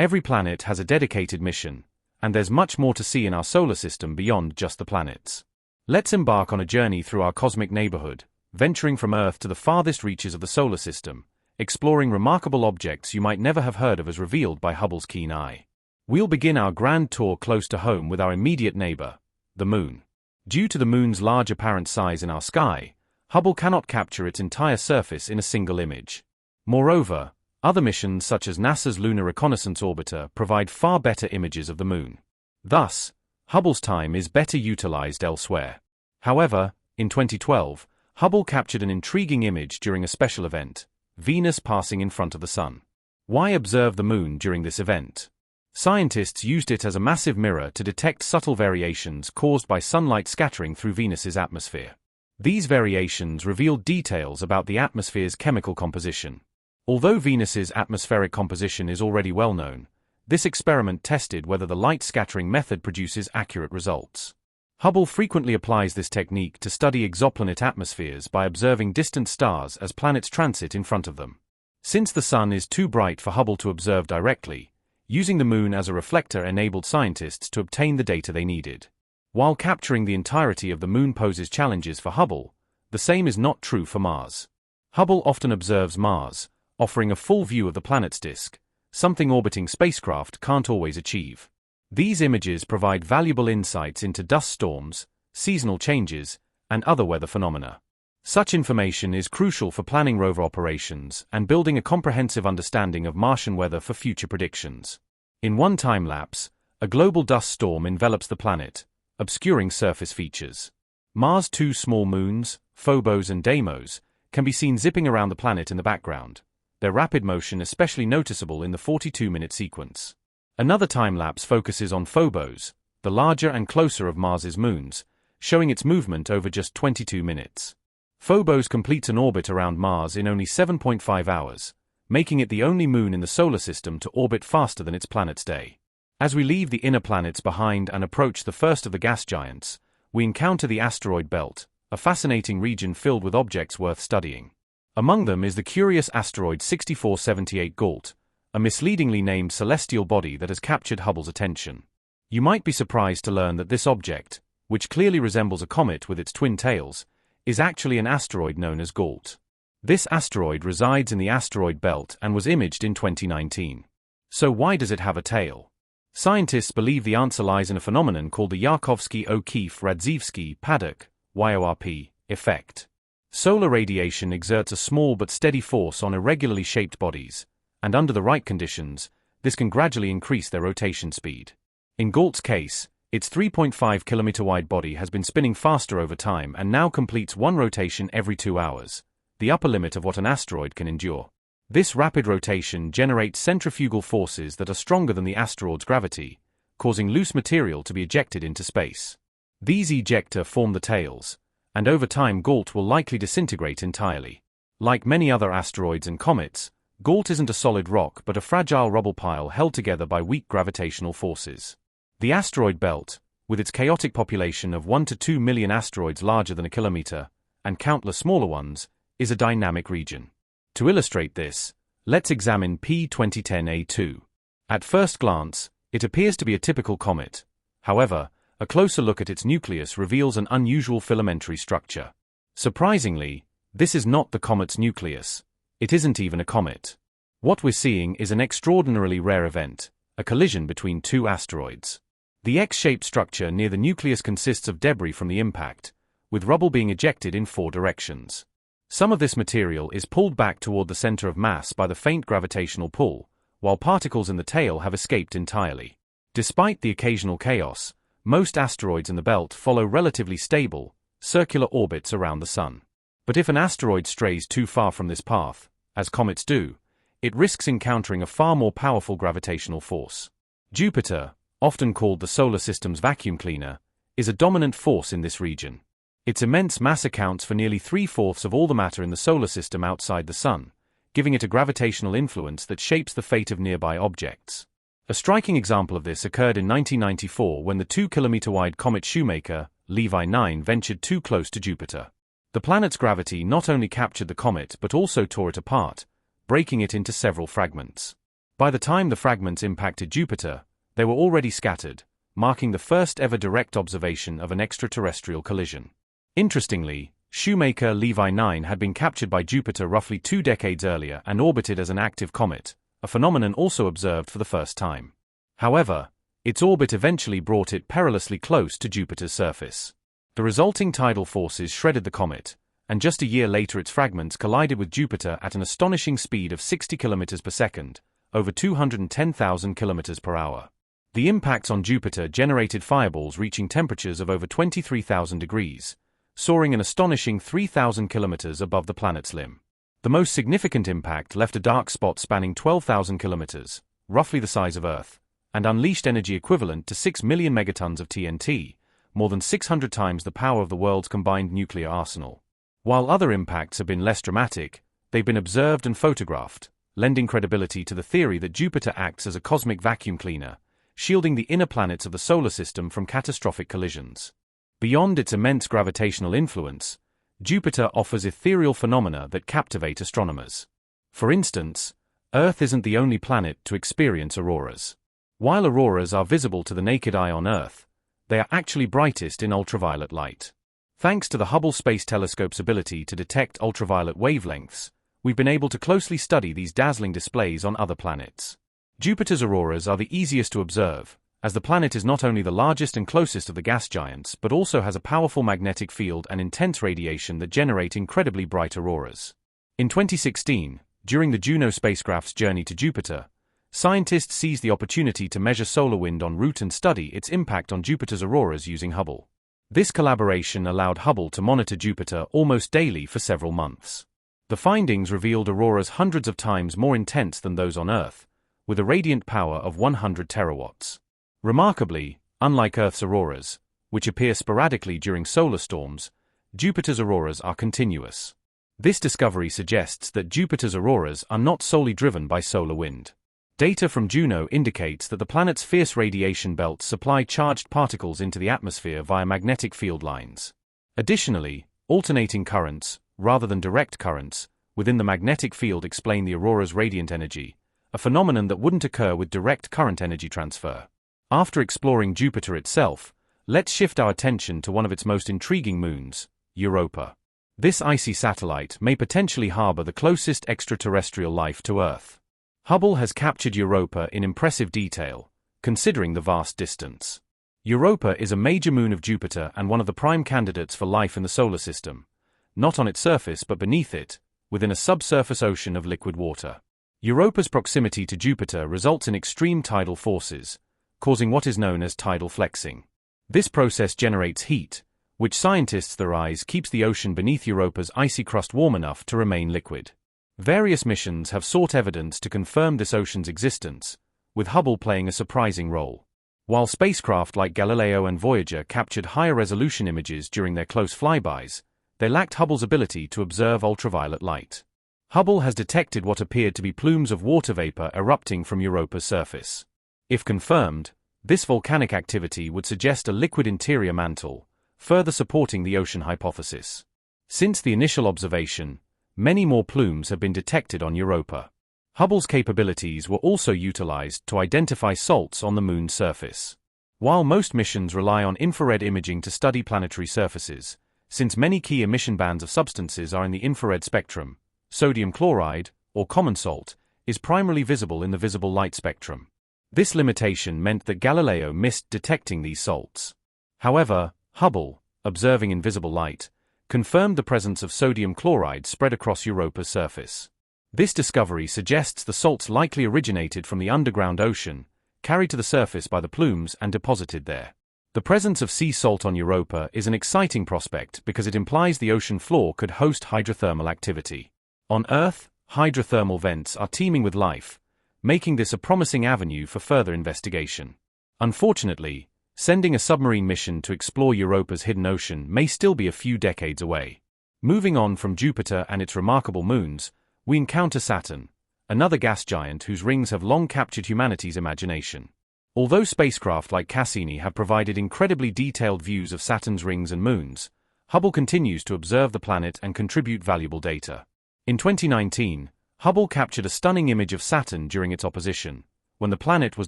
Every planet has a dedicated mission, and there's much more to see in our solar system beyond just the planets. Let's embark on a journey through our cosmic neighborhood, venturing from Earth to the farthest reaches of the solar system, exploring remarkable objects you might never have heard of as revealed by Hubble's keen eye. We'll begin our grand tour close to home with our immediate neighbor, the Moon. Due to the Moon's large apparent size in our sky, Hubble cannot capture its entire surface in a single image. Moreover, other missions such as NASA's Lunar Reconnaissance Orbiter provide far better images of the Moon. Thus, Hubble's time is better utilized elsewhere. However, in 2012, Hubble captured an intriguing image during a special event, Venus passing in front of the Sun. Why observe the Moon during this event? Scientists used it as a massive mirror to detect subtle variations caused by sunlight scattering through Venus's atmosphere. These variations revealed details about the atmosphere's chemical composition. Although Venus's atmospheric composition is already well known, this experiment tested whether the light scattering method produces accurate results. Hubble frequently applies this technique to study exoplanet atmospheres by observing distant stars as planets transit in front of them. Since the Sun is too bright for Hubble to observe directly, using the Moon as a reflector enabled scientists to obtain the data they needed. While capturing the entirety of the Moon poses challenges for Hubble, the same is not true for Mars. Hubble often observes Mars, offering a full view of the planet's disk, something orbiting spacecraft can't always achieve. These images provide valuable insights into dust storms, seasonal changes, and other weather phenomena. Such information is crucial for planning rover operations and building a comprehensive understanding of Martian weather for future predictions. In one time lapse, a global dust storm envelops the planet, obscuring surface features. Mars' two small moons, Phobos and Deimos, can be seen zipping around the planet in the background, their rapid motion especially noticeable in the 42-minute sequence. Another time-lapse focuses on Phobos, the larger and closer of Mars's moons, showing its movement over just 22 minutes. Phobos completes an orbit around Mars in only 7.5 hours, making it the only moon in the solar system to orbit faster than its planet's day. As we leave the inner planets behind and approach the first of the gas giants, we encounter the asteroid belt, a fascinating region filled with objects worth studying. Among them is the curious asteroid 6478 Gault, a misleadingly named celestial body that has captured Hubble's attention. You might be surprised to learn that this object, which clearly resembles a comet with its twin tails, is actually an asteroid known as Gault. This asteroid resides in the asteroid belt and was imaged in 2019. So why does it have a tail? Scientists believe the answer lies in a phenomenon called the Yarkovsky-O'Keefe-Radzievsky-Paddock (YORP) effect. Solar radiation exerts a small but steady force on irregularly shaped bodies, and under the right conditions, this can gradually increase their rotation speed. In Gault's case, its 3.5 km-wide body has been spinning faster over time and now completes one rotation every 2 hours, the upper limit of what an asteroid can endure. This rapid rotation generates centrifugal forces that are stronger than the asteroid's gravity, causing loose material to be ejected into space. These ejecta form the tails, and over time Gault will likely disintegrate entirely. Like many other asteroids and comets, Gault isn't a solid rock but a fragile rubble pile held together by weak gravitational forces. The asteroid belt, with its chaotic population of 1 to 2 million asteroids larger than a kilometer, and countless smaller ones, is a dynamic region. To illustrate this, let's examine P2010A2. At first glance, it appears to be a typical comet. However, a closer look at its nucleus reveals an unusual filamentary structure. Surprisingly, this is not the comet's nucleus. It isn't even a comet. What we're seeing is an extraordinarily rare event, a collision between two asteroids. The X-shaped structure near the nucleus consists of debris from the impact, with rubble being ejected in 4 directions. Some of this material is pulled back toward the center of mass by the faint gravitational pull, while particles in the tail have escaped entirely. Despite the occasional chaos, most asteroids in the belt follow relatively stable, circular orbits around the Sun. But if an asteroid strays too far from this path, as comets do, it risks encountering a far more powerful gravitational force. Jupiter, often called the solar system's vacuum cleaner, is a dominant force in this region. Its immense mass accounts for nearly 3/4 of all the matter in the solar system outside the Sun, giving it a gravitational influence that shapes the fate of nearby objects. A striking example of this occurred in 1994 when the 2-kilometer-wide comet Shoemaker, Levi 9, ventured too close to Jupiter. The planet's gravity not only captured the comet but also tore it apart, breaking it into several fragments. By the time the fragments impacted Jupiter, they were already scattered, marking the first ever direct observation of an extraterrestrial collision. Interestingly, Shoemaker Levy 9 had been captured by Jupiter roughly 2 decades earlier and orbited as an active comet, a phenomenon also observed for the first time. However, its orbit eventually brought it perilously close to Jupiter's surface. The resulting tidal forces shredded the comet, and just a year later its fragments collided with Jupiter at an astonishing speed of 60 km per second, over 210,000 km per hour. The impacts on Jupiter generated fireballs reaching temperatures of over 23,000 degrees, soaring an astonishing 3,000 kilometers above the planet's limb. The most significant impact left a dark spot spanning 12,000 kilometers, roughly the size of Earth, and unleashed energy equivalent to 6 million megatons of TNT, more than 600 times the power of the world's combined nuclear arsenal. While other impacts have been less dramatic, they've been observed and photographed, lending credibility to the theory that Jupiter acts as a cosmic vacuum cleaner, shielding the inner planets of the solar system from catastrophic collisions. Beyond its immense gravitational influence, Jupiter offers ethereal phenomena that captivate astronomers. For instance, Earth isn't the only planet to experience auroras. While auroras are visible to the naked eye on Earth, they are actually brightest in ultraviolet light. Thanks to the Hubble Space Telescope's ability to detect ultraviolet wavelengths, we've been able to closely study these dazzling displays on other planets. Jupiter's auroras are the easiest to observe, as the planet is not only the largest and closest of the gas giants but also has a powerful magnetic field and intense radiation that generate incredibly bright auroras. In 2016, during the Juno spacecraft's journey to Jupiter, scientists seized the opportunity to measure solar wind en route and study its impact on Jupiter's auroras using Hubble. This collaboration allowed Hubble to monitor Jupiter almost daily for several months. The findings revealed auroras hundreds of times more intense than those on Earth, with a radiant power of 100 terawatts. Remarkably, unlike Earth's auroras, which appear sporadically during solar storms, Jupiter's auroras are continuous. This discovery suggests that Jupiter's auroras are not solely driven by solar wind. Data from Juno indicates that the planet's fierce radiation belts supply charged particles into the atmosphere via magnetic field lines. Additionally, alternating currents, rather than direct currents, within the magnetic field explain the aurora's radiant energy, a phenomenon that wouldn't occur with direct current energy transfer. After exploring Jupiter itself, let's shift our attention to one of its most intriguing moons, Europa. This icy satellite may potentially harbor the closest extraterrestrial life to Earth. Hubble has captured Europa in impressive detail, considering the vast distance. Europa is a major moon of Jupiter and one of the prime candidates for life in the solar system, not on its surface but beneath it, within a subsurface ocean of liquid water. Europa's proximity to Jupiter results in extreme tidal forces, causing what is known as tidal flexing. This process generates heat, which scientists theorize keeps the ocean beneath Europa's icy crust warm enough to remain liquid. Various missions have sought evidence to confirm this ocean's existence, with Hubble playing a surprising role. While spacecraft like Galileo and Voyager captured higher resolution images during their close flybys, they lacked Hubble's ability to observe ultraviolet light. Hubble has detected what appeared to be plumes of water vapor erupting from Europa's surface. If confirmed, this volcanic activity would suggest a liquid interior mantle, further supporting the ocean hypothesis. Since the initial observation, many more plumes have been detected on Europa. Hubble's capabilities were also utilized to identify salts on the moon's surface. While most missions rely on infrared imaging to study planetary surfaces, since many key emission bands of substances are in the infrared spectrum, sodium chloride, or common salt, is primarily visible in the visible light spectrum. This limitation meant that Galileo missed detecting these salts. However, Hubble, observing in visible light, confirmed the presence of sodium chloride spread across Europa's surface. This discovery suggests the salts likely originated from the underground ocean, carried to the surface by the plumes and deposited there. The presence of sea salt on Europa is an exciting prospect because it implies the ocean floor could host hydrothermal activity. On Earth, hydrothermal vents are teeming with life, making this a promising avenue for further investigation. Unfortunately, sending a submarine mission to explore Europa's hidden ocean may still be a few decades away. Moving on from Jupiter and its remarkable moons, we encounter Saturn, another gas giant whose rings have long captured humanity's imagination. Although spacecraft like Cassini have provided incredibly detailed views of Saturn's rings and moons, Hubble continues to observe the planet and contribute valuable data. In 2019, Hubble captured a stunning image of Saturn during its opposition, when the planet was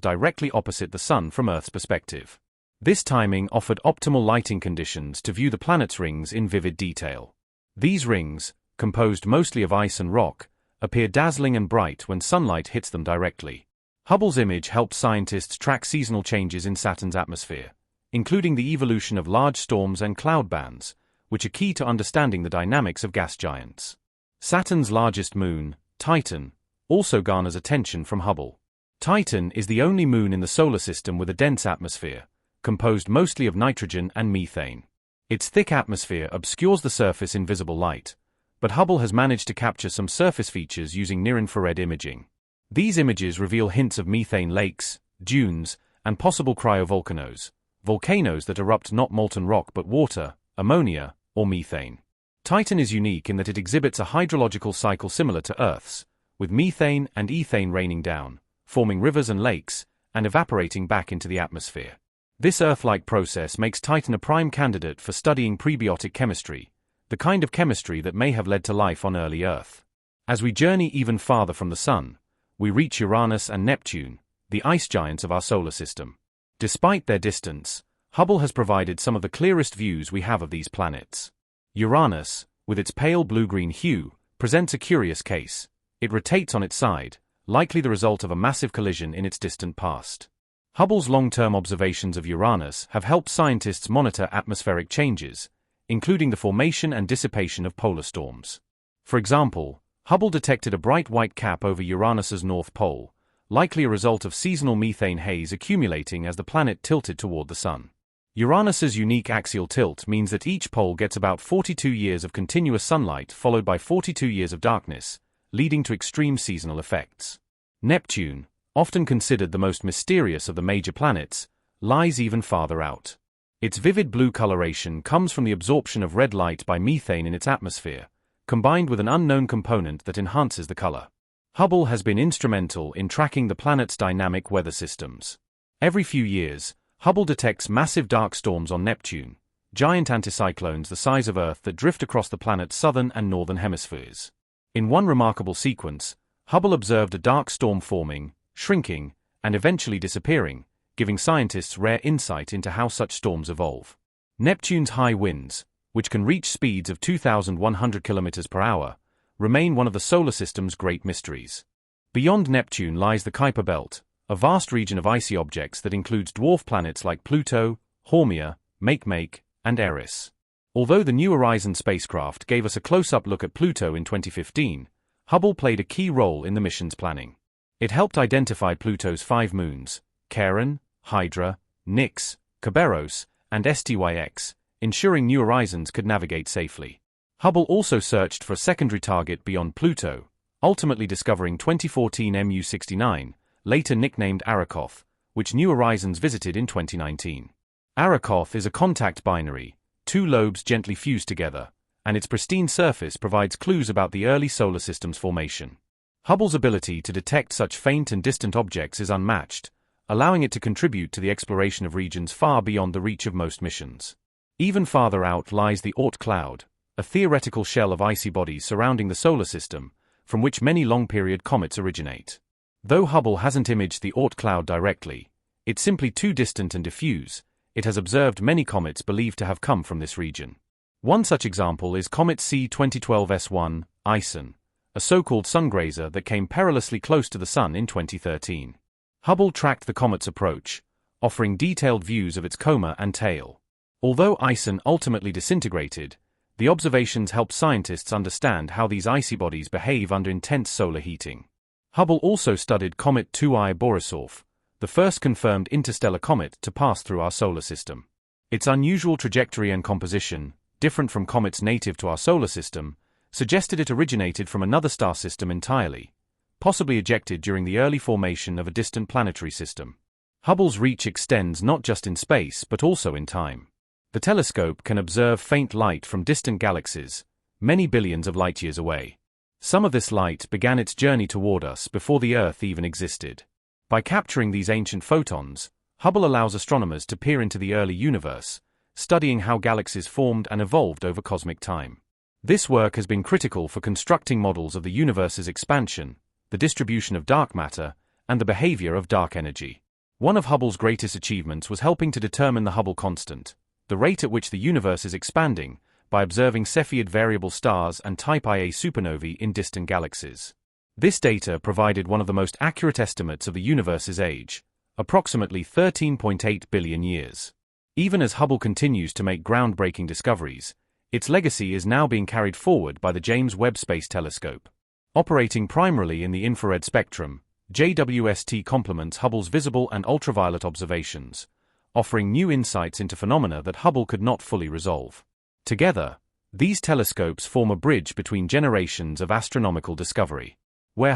directly opposite the Sun from Earth's perspective. This timing offered optimal lighting conditions to view the planet's rings in vivid detail. These rings, composed mostly of ice and rock, appear dazzling and bright when sunlight hits them directly. Hubble's image helped scientists track seasonal changes in Saturn's atmosphere, including the evolution of large storms and cloud bands, which are key to understanding the dynamics of gas giants. Saturn's largest moon, Titan, also garners attention from Hubble. Titan is the only moon in the solar system with a dense atmosphere, composed mostly of nitrogen and methane. Its thick atmosphere obscures the surface in visible light, but Hubble has managed to capture some surface features using near-infrared imaging. These images reveal hints of methane lakes, dunes, and possible cryovolcanoes, volcanoes that erupt not molten rock but water, ammonia, or methane. Titan is unique in that it exhibits a hydrological cycle similar to Earth's, with methane and ethane raining down, forming rivers and lakes, and evaporating back into the atmosphere. This Earth-like process makes Titan a prime candidate for studying prebiotic chemistry, the kind of chemistry that may have led to life on early Earth. As we journey even farther from the Sun, we reach Uranus and Neptune, the ice giants of our solar system. Despite their distance, Hubble has provided some of the clearest views we have of these planets. Uranus, with its pale blue-green hue, presents a curious case. It rotates on its side, likely the result of a massive collision in its distant past. Hubble's long-term observations of Uranus have helped scientists monitor atmospheric changes, including the formation and dissipation of polar storms. For example, Hubble detected a bright white cap over Uranus's north pole, likely a result of seasonal methane haze accumulating as the planet tilted toward the Sun. Uranus's unique axial tilt means that each pole gets about 42 years of continuous sunlight followed by 42 years of darkness, leading to extreme seasonal effects. Neptune, often considered the most mysterious of the major planets, lies even farther out. Its vivid blue coloration comes from the absorption of red light by methane in its atmosphere, combined with an unknown component that enhances the color. Hubble has been instrumental in tracking the planet's dynamic weather systems. Every few years, Hubble detects massive dark storms on Neptune, giant anticyclones the size of Earth that drift across the planet's southern and northern hemispheres. In one remarkable sequence, Hubble observed a dark storm forming, shrinking, and eventually disappearing, giving scientists rare insight into how such storms evolve. Neptune's high winds, which can reach speeds of 2,100 km per hour, remain one of the solar system's great mysteries. Beyond Neptune lies the Kuiper Belt, a vast region of icy objects that includes dwarf planets like Pluto, Haumea, Makemake, and Eris. Although the New Horizons spacecraft gave us a close-up look at Pluto in 2015, Hubble played a key role in the mission's planning. It helped identify Pluto's 5 moons, Charon, Hydra, Nix, Kerberos, and Styx, ensuring New Horizons could navigate safely. Hubble also searched for a secondary target beyond Pluto, ultimately discovering 2014 Mu-69, later nicknamed Arrokoth, which New Horizons visited in 2019. Arrokoth is a contact binary, 2 lobes gently fused together, and its pristine surface provides clues about the early solar system's formation. Hubble's ability to detect such faint and distant objects is unmatched, allowing it to contribute to the exploration of regions far beyond the reach of most missions. Even farther out lies the Oort cloud, a theoretical shell of icy bodies surrounding the solar system, from which many long-period comets originate. Though Hubble hasn't imaged the Oort cloud directly, it's simply too distant and diffuse. It has observed many comets believed to have come from this region. One such example is Comet C 2012 S1, Ison, a so-called sungrazer that came perilously close to the Sun in 2013. Hubble tracked the comet's approach, offering detailed views of its coma and tail. Although Ison ultimately disintegrated, the observations helped scientists understand how these icy bodies behave under intense solar heating. Hubble also studied Comet 2I Borisov, the first confirmed interstellar comet to pass through our solar system. Its unusual trajectory and composition, different from comets native to our solar system, suggested it originated from another star system entirely, possibly ejected during the early formation of a distant planetary system. Hubble's reach extends not just in space but also in time. The telescope can observe faint light from distant galaxies, many billions of light-years away. Some of this light began its journey toward us before the Earth even existed. By capturing these ancient photons, Hubble allows astronomers to peer into the early universe, studying how galaxies formed and evolved over cosmic time. This work has been critical for constructing models of the universe's expansion, the distribution of dark matter, and the behavior of dark energy. One of Hubble's greatest achievements was helping to determine the Hubble constant, the rate at which the universe is expanding, by observing Cepheid variable stars and Type Ia supernovae in distant galaxies. This data provided one of the most accurate estimates of the universe's age, approximately 13.8 billion years. Even as Hubble continues to make groundbreaking discoveries, its legacy is now being carried forward by the James Webb Space Telescope. Operating primarily in the infrared spectrum, JWST complements Hubble's visible and ultraviolet observations, offering new insights into phenomena that Hubble could not fully resolve. Together, these telescopes form a bridge between generations of astronomical discovery.